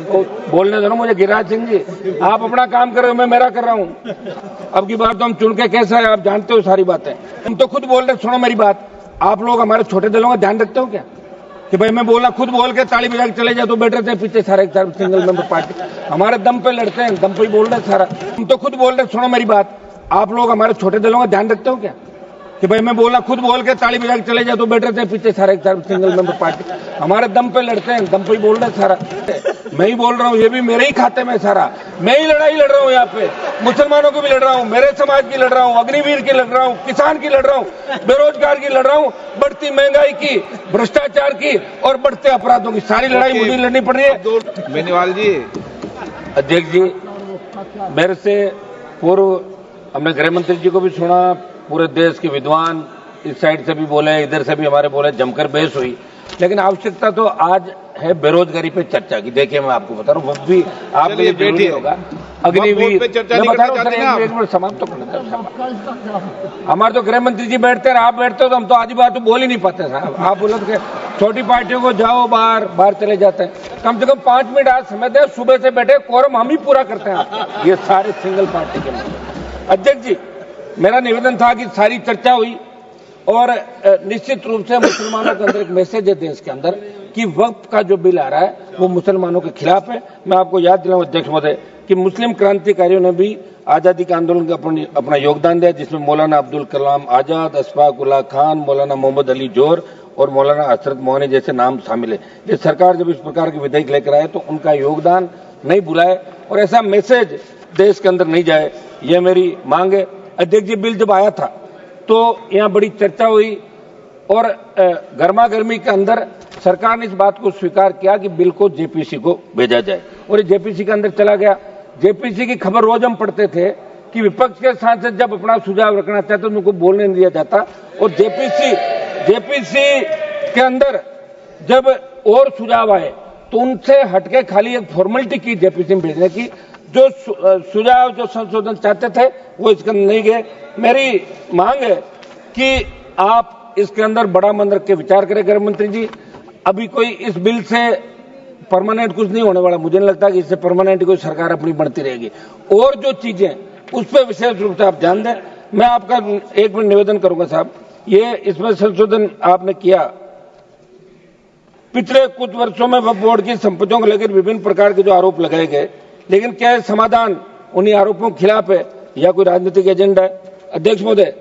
बोलने दो ना मुझे। गिरिराज सिंह जी, आप अपना काम कर रहे हो, मैं मेरा कर रहा हूँ। अब की बार तो हम चुन के कैसा है आप जानते हो सारी बातें। हम तो खुद बोल रहे, सुनो मेरी बात। आप लोग हमारे छोटे दलों का ध्यान रखते हो क्या कि भाई मैं बोला खुद बोल के ताली बजा के चले जाए तो बैठ रहे थे पीछे सारे सिंगल मेंबर पार्टी हमारे दम पे लड़ते हैं, दम पे ही बोल रहे सारा। हम तो खुद बोल रहे, सुनो मेरी बात। आप लोग हमारे छोटे दलों का ध्यान रखते हो क्या कि भाई मैं बोला खुद बोल के ताली बजा के चले जाए तो बैठ रहे थे पीछे सारे सिंगल मेंबर पार्टी हमारे दम पे लड़ते हैं, दम पे ही बोल रहे सारा। मैं ही बोल रहा हूँ, ये भी मेरे ही खाते में सारा। मैं ही लड़ाई लड़ रहा हूँ यहाँ पे, मुसलमानों की भी लड़ रहा हूँ, मेरे समाज की लड़ रहा हूँ, अग्निवीर की लड़ रहा हूँ, किसान की लड़ रहा हूँ, बेरोजगार की लड़ रहा हूँ, बढ़ती महंगाई की, भ्रष्टाचार की और बढ़ते अपराधों की सारी लड़ाई मुझे लड़नी पड़ रही है। बेनीवाल जी, अध्यक्ष जी, मेरे से पूर्व हमने गृह मंत्री जी को भी सुना, पूरे देश के विद्वान इस साइड से भी बोले, इधर से भी हमारे बोले, जमकर बहस हुई। लेकिन आवश्यकता तो आज है बेरोजगारी पे चर्चा की। देखिए मैं आपको बता रहा हूँ, वो भी आप बैठे होगा अग्निवीर पे चर्चा नहीं करना चाहते ना। एक मिनट समाप्त तो करना। हमारे तो गृह मंत्री जी बैठते हैं, आप बैठते हो तो हम तो आधी बात तो बोल ही नहीं पाते साहब। आप बोलो तो छोटी पार्टियों को जाओ बाहर चले जाते हैं। कम से कम 5 मिनट आज समय दे, सुबह से बैठे कोरम हम ही पूरा करते हैं ये सारे सिंगल पार्टी के। अध्यक्ष जी, मेरा निवेदन था कि सारी चर्चा हुई और निश्चित रूप से मुसलमानों के अंदर एक मैसेज है देश के अंदर कि वक्फ का जो बिल आ रहा है वो मुसलमानों के खिलाफ है। मैं आपको याद दिलाऊं अध्यक्ष महोदय कि मुस्लिम क्रांतिकारियों ने भी आजादी के आंदोलन का अपना योगदान दिया, जिसमें मौलाना अब्दुल कलाम आजाद, अशफाक उल्लाह खान, मौलाना मोहम्मद अली जोर और मौलाना हसरत मोहनी जैसे नाम शामिल है। ये सरकार जब इस प्रकार के विधेयक लेकर आए तो उनका योगदान नहीं भुलाए और ऐसा मैसेज देश के अंदर नहीं जाए, यह मेरी मांग है। अध्यक्ष जी, बिल जब आया था तो यहाँ बड़ी चर्चा हुई और गर्मा गर्मी के अंदर सरकार ने इस बात को स्वीकार किया कि बिल को जेपीसी को भेजा जाए और ये जेपीसी के अंदर चला गया। जेपीसी की खबर रोज हम पढ़ते थे कि विपक्ष के सांसद जब अपना सुझाव रखना चाहते तो उनको बोलने नहीं दिया जाता और जेपीसी के अंदर जब और सुझाव आए तो उनसे हटके खाली एक फॉर्मेलिटी की जेपीसी में भेजने की। जो सुझाव जो संशोधन चाहते थे वो इसके अंदर नहीं गए। मेरी मांग है कि आप इसके अंदर बड़ा मन रख के विचार करें गृह मंत्री जी। अभी कोई इस बिल से परमानेंट कुछ नहीं होने वाला, मुझे नहीं लगता कि इससे परमानेंट कोई सरकार अपनी बढ़ती रहेगी। और जो चीजें उस पर विशेष रूप से आप ध्यान दें। मैं आपका एक मिनट निवेदन करूंगा साहब, ये इसमें संशोधन आपने किया। पिछले कुछ वर्षों में वक्फ बोर्ड की संपत्तियों को लेकर विभिन्न प्रकार के जो आरोप लगाए गए, लेकिन क्या समाधान उन्हीं आरोपों के खिलाफ है या कोई राजनीतिक एजेंडा है? अध्यक्ष महोदय,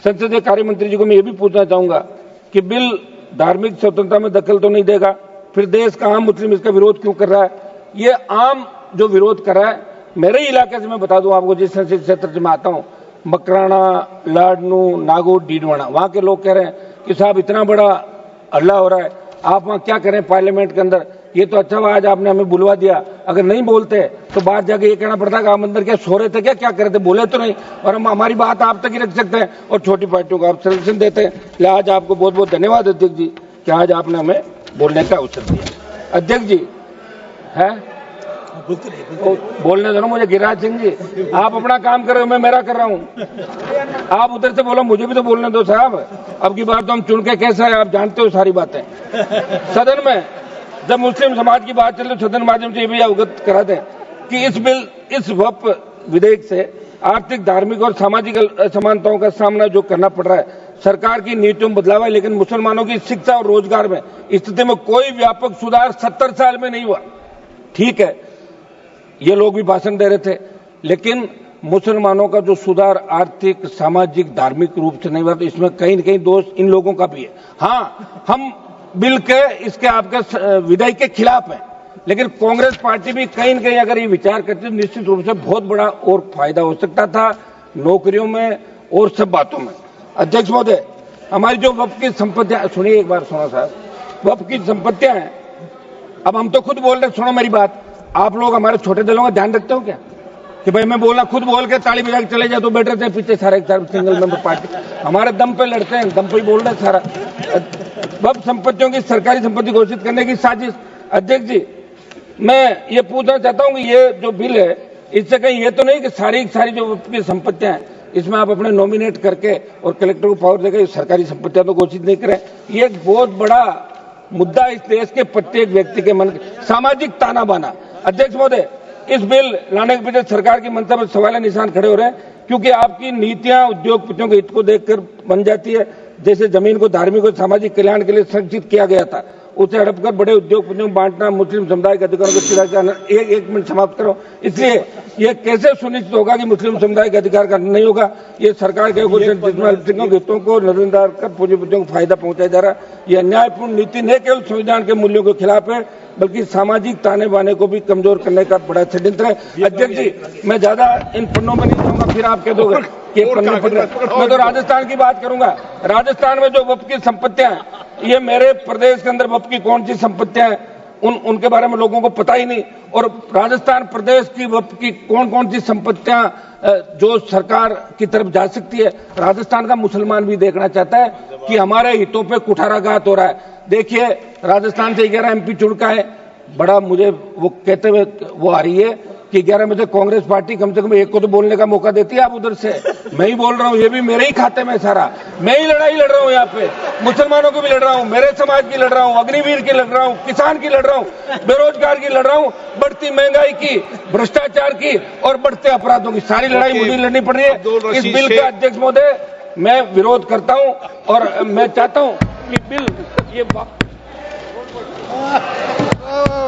संसदीय कार्य मंत्री जी को मैं ये भी पूछना चाहूंगा कि बिल धार्मिक स्वतंत्रता में दखल तो नहीं देगा, फिर देश का आम मुस्लिम इसका विरोध क्यों कर रहा है? ये आम जो विरोध कर रहा है, मेरे इलाके से मैं बता दूं आपको, जिस संसदीय क्षेत्र से मैं आता हूं, मकराना, लाडनू, नागौर, डीडवाना, वहां के लोग कह रहे हैं कि साहब इतना बड़ा हल्ला हो रहा है, आप वहां क्या करें पार्लियामेंट के अंदर? ये तो अच्छा हुआ आज आपने हमें बुलवा दिया, अगर नहीं बोलते तो बाहर जाके ये कहना पड़ता कि आप अंदर क्या सो रहे थे क्या कर रहे थे, बोले तो नहीं। और हम हमारी बात आप तक ही रख सकते हैं और छोटी पार्टियों को आप संरक्षण देते हैं। इसलिए आज आपको बहुत बहुत धन्यवाद अध्यक्ष जी कि आज आपने हमें बोलने का अवसर दिया। अध्यक्ष जी है बोलने दो ना मुझे। गिरिराज सिंह जी, आप अपना काम कर रहे हो, मैं मेरा कर रहा हूँ। आप उधर से बोलो, मुझे भी तो बोलने दो साहब। अब की बार तो हम चुन के कैसा है आप जानते हो सारी बातें। सदन में जब मुस्लिम समाज की बात चल रही सदन माध्यम से ये भी अवगत करा दें कि इस वक्फ विधेयक से आर्थिक, धार्मिक और सामाजिक असमानताओं का सामना जो करना पड़ रहा है, सरकार की नीतियों में बदलाव है, लेकिन मुसलमानों की शिक्षा और रोजगार में स्थिति में कोई व्यापक सुधार 70 साल में नहीं हुआ। ठीक है, ये लोग भी भाषण दे रहे थे, लेकिन मुसलमानों का जो सुधार आर्थिक, सामाजिक, धार्मिक रूप से नहीं हुआ, तो इसमें कहीं न कहीं दोष इन लोगों का भी है। हाँ, हम बिल के इसके आपके विधेयक के खिलाफ है, लेकिन कांग्रेस पार्टी भी कहीं न कहीं अगर ये विचार करती तो निश्चित रूप से बहुत बड़ा और फायदा हो सकता था नौकरियों में और सब बातों में। अध्यक्ष महोदय, हमारी जो वक्फ की संपत्तियां, सुनिए एक बार, सुनो साहब, वक्फ की संपत्तियां हैं। अब हम तो खुद बोल रहे, सुनो मेरी बात। आप लोग हमारे छोटे दलों का ध्यान रखते हो क्या कि भाई मैं बोला खुद बोल के ताली बजा के चले जाए तो बैठ रहे थे पीछे सारे सिंगल मेंबर पार्टी हमारे दम पे लड़ते हैं, दम पे ही बोल रहे सारा। वक्फ संपत्तियों की सरकारी संपत्ति घोषित करने की साजिश। अध्यक्ष जी, मैं ये पूछना चाहता हूं कि ये जो बिल है, इससे कहीं ये तो नहीं कि सारी जो वक्फ की संपत्तियां हैं इसमें आप अपने नॉमिनेट करके और कलेक्टर को पावर देकर सरकारी संपत्तियां तो घोषित नहीं करें? ये एक बहुत बड़ा मुद्दा इस देश के प्रत्येक व्यक्ति के मन सामाजिक ताना बाना। अध्यक्ष महोदय, इस बिल लाने के पीछे सरकार की मंशा पर सवाल निशान खड़े हो रहे हैं, क्योंकि आपकी नीतियां उद्योगपतियों के हित को देखकर बन जाती है। जैसे जमीन को धार्मिक और सामाजिक कल्याण के लिए संरक्षित किया गया था, उसे हड़पकर बड़े उद्योगपतियों को बांटना, मुस्लिम समुदाय के अधिकारों को चिरा करना। एक मिनट समाप्त करो। इसलिए ये कैसे सुनिश्चित होगा कि मुस्लिम समुदाय के अधिकार का नहीं होगा? ये सरकार के हितों को नजरअंदाज कर पूंजीपतियों को फायदा पहुंचाया जा रहा है। ये अन्यायपूर्ण नीति न केवल संविधान के मूल्यों के खिलाफ है, बल्कि सामाजिक ताने बाने को भी कमजोर करने का बड़ा षड्यंत्र है। अध्यक्ष जी, मैं ज्यादा इन पन्नों में नहीं जाऊंगा, फिर आप कह दोगे कि पन्ने पड़ रहे। मैं तो राजस्थान की बात करूंगा। राजस्थान में जो वक्फ की संपत्तियां हैं, ये मेरे प्रदेश के अंदर वक्फ की कौन सी संपत्तियां हैं उनके बारे में लोगों को पता ही नहीं। और राजस्थान प्रदेश की वक्फ की कौन कौन सी संपत्तियां जो सरकार की तरफ जा सकती है, राजस्थान का मुसलमान भी देखना चाहता है कि हमारे हितों पे कुठाराघात हो रहा है। देखिए, राजस्थान से 11 MP चुनका है। बड़ा मुझे वो कहते हुए वो आ रही है कि 11 में से कांग्रेस पार्टी कम से कम एक को तो बोलने का मौका देती है। आप उधर से, मैं ही बोल रहा हूँ, ये भी मेरे ही खाते में सारा। मैं ही लड़ाई लड़ रहा हूँ यहाँ पे, मुसलमानों की भी लड़ रहा हूँ, मेरे समाज की लड़ रहा हूँ, अग्निवीर की लड़ रहा हूँ, किसान की लड़ रहा हूँ, बेरोजगार की लड़ रहा हूँ, बढ़ती महंगाई की, भ्रष्टाचार की और बढ़ते अपराधों की सारी लड़ाई मुझे लड़नी पड़ रही है। इस बिल का अध्यक्ष महोदय मैं विरोध करता हूँ और मैं चाहता हूँ कि बिल ये